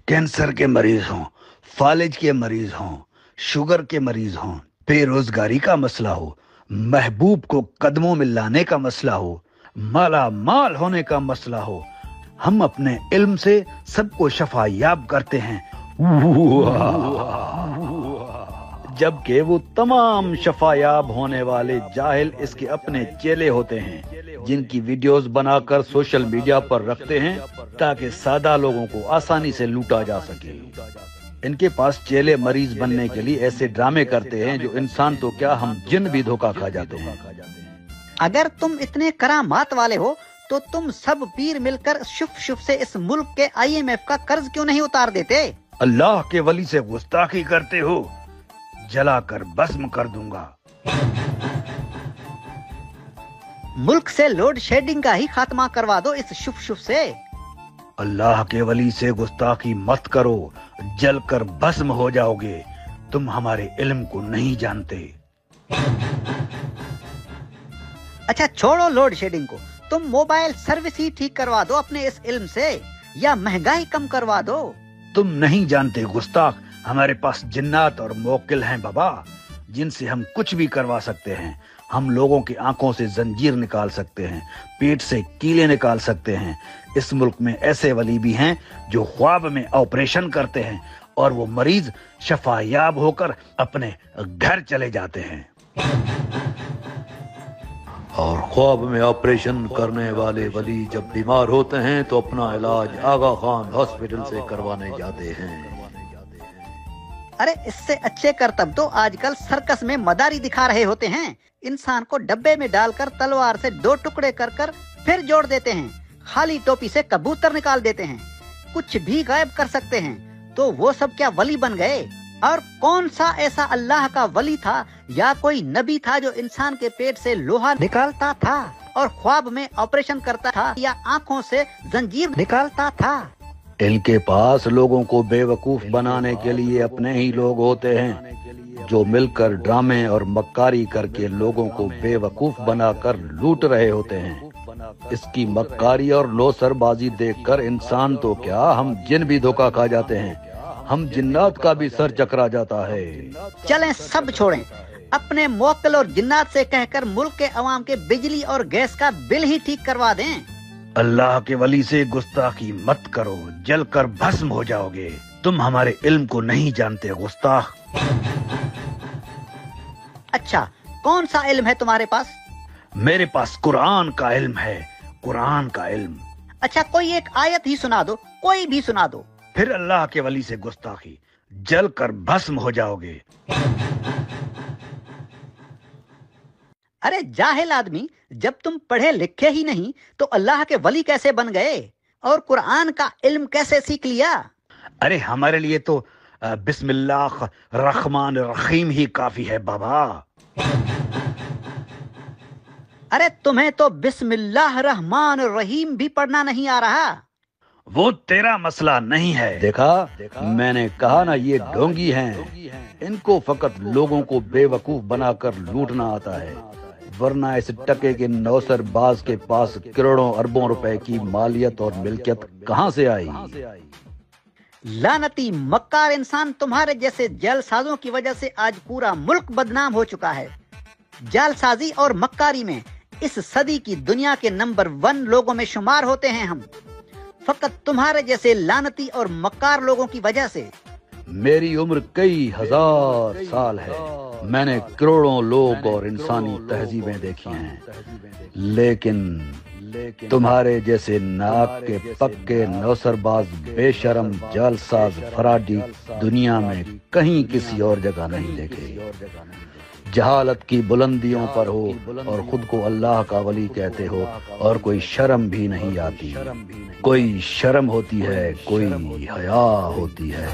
Cancer के मरीज हों, फालिज के मरीज हों, शुगर के मरीज हों, बेरोजगारी का मसला हो, महबूब को कदमों में लाने का मसला हो, माला माल होने का मसला हो, हम अपने इल्म से सबको शफायाब करते हैं। जबकि वो तमाम शफायाब होने वाले जाहिल इसके अपने चेले होते हैं, जिनकी वीडियोस बनाकर सोशल मीडिया पर रखते हैं ताकि सादा लोगों को आसानी से लूटा जा सके। इनके पास चेले मरीज बनने के लिए ऐसे ड्रामे करते हैं जो इंसान तो क्या हम जिन भी धोखा खा जाते हैं। अगर तुम इतने करामात वाले हो तो तुम सब पीर मिलकर शुफ शुफ से इस मुल्क के IMF का कर्ज क्यों नहीं उतार देते? अल्लाह के वली से गुस्ताखी करते हो, जलाकर भस्म कर दूंगा। मुल्क से लोड शेडिंग का ही खात्मा करवा दो इस शुफ शुफ से। अल्लाह के वली से गुस्ताखी मत करो, जलकर भस्म हो जाओगे। तुम हमारे इल्म को नहीं जानते। अच्छा छोड़ो लोड शेडिंग को, तुम मोबाइल सर्विस ही ठीक करवा दो अपने इस इल्म से, या महंगाई कम करवा दो। तुम नहीं जानते गुस्ताख, हमारे पास जिन्नात और मोक्किल हैं बाबा, जिनसे हम कुछ भी करवा सकते हैं। हम लोगों की आंखों से जंजीर निकाल सकते हैं, पेट से कीले निकाल सकते हैं। इस मुल्क में ऐसे वली भी हैं जो ख्वाब में ऑपरेशन करते हैं और वो मरीज शफायाब होकर अपने घर चले जाते हैं। और ख्वाब में ऑपरेशन करने वाले वली जब बीमार होते हैं तो अपना इलाज आगा खान हॉस्पिटल से करवाने जाते हैं। अरे इससे अच्छे करतब तो आजकल सर्कस में मदारी दिखा रहे होते हैं। इंसान को डब्बे में डालकर तलवार से 2 टुकड़े कर कर फिर जोड़ देते हैं। खाली टोपी से कबूतर निकाल देते हैं, कुछ भी गायब कर सकते हैं। तो वो सब क्या वली बन गए? और कौन सा ऐसा अल्लाह का वली था या कोई नबी था जो इंसान के पेट से लोहा निकालता था और ख्वाब में ऑपरेशन करता था या आंखों से जंजीर निकालता था? इनके पास लोगों को बेवकूफ बनाने के लिए अपने ही लोग होते हैं जो मिलकर ड्रामे और मक्कारी करके लोगों को बेवकूफ बनाकर लूट रहे होते हैं। इसकी मक्कारी और लोसरबाजी देखकर इंसान तो क्या हम जिन भी धोखा खा जाते हैं। हम जिन्नात का भी सर चकरा जाता है। चलें सब छोड़ें, अपने मोक्किल और जिन्नात से कहकर मुल्क के अवाम के बिजली और गैस का बिल ही ठीक करवा दें। अल्लाह के वली से गुस्ताखी मत करो, जलकर भस्म हो जाओगे। तुम हमारे इल्म को नहीं जानते गुस्ताख। अच्छा कौन सा इल्म है तुम्हारे पास? मेरे पास कुरान का इल्म है, कुरान का इल्म। अच्छा कोई एक आयत ही सुना दो, कोई भी सुना दो। फिर अल्लाह के वली से गुस्ताखी, जलकर भस्म हो जाओगे। अरे जाहिल आदमी, जब तुम पढ़े लिखे ही नहीं तो अल्लाह के वली कैसे बन गए और कुरान का इल्म कैसे सीख लिया? अरे हमारे लिए तो बिस्मिल्लाह रहमान रहीम ही काफी है बाबा। अरे तुम्हें तो बिस्मिल्लाह रहमान रहीम भी पढ़ना नहीं आ रहा। वो तेरा मसला नहीं है। देखा मैंने कहा ना, ये ढोंगी हैं। इनको फकत लोगों को बेवकूफ बनाकर लूटना आता है, वरना इस टके के नौसरबाज के पास करोड़ों अरबों रुपए की मालियत और मिल्कियत कहां से आई? लानती मक्कार इंसान, तुम्हारे जैसे जालसाजों की वजह से आज पूरा मुल्क बदनाम हो चुका है। जालसाजी और मक्कारी में इस सदी की दुनिया के नंबर 1 लोगों में शुमार होते हैं हम, फकत तुम्हारे जैसे लानती और मक्कार लोगों की वजह से। मेरी उम्र कई हजार साल है, मैंने करोड़ों लोग और इंसानी तहजीबें देखी हैं, लेकिन तुम्हारे जैसे नाक के पक्के नौसरबाज बेशरम जालसाज फराडी दुनिया में कहीं किसी और जगह नहीं देखे। जहालत की बुलंदियों पर हो और खुद को अल्लाह का वली कहते हो और कोई शर्म भी नहीं आती। कोई शर्म होती है, कोई हया होती है।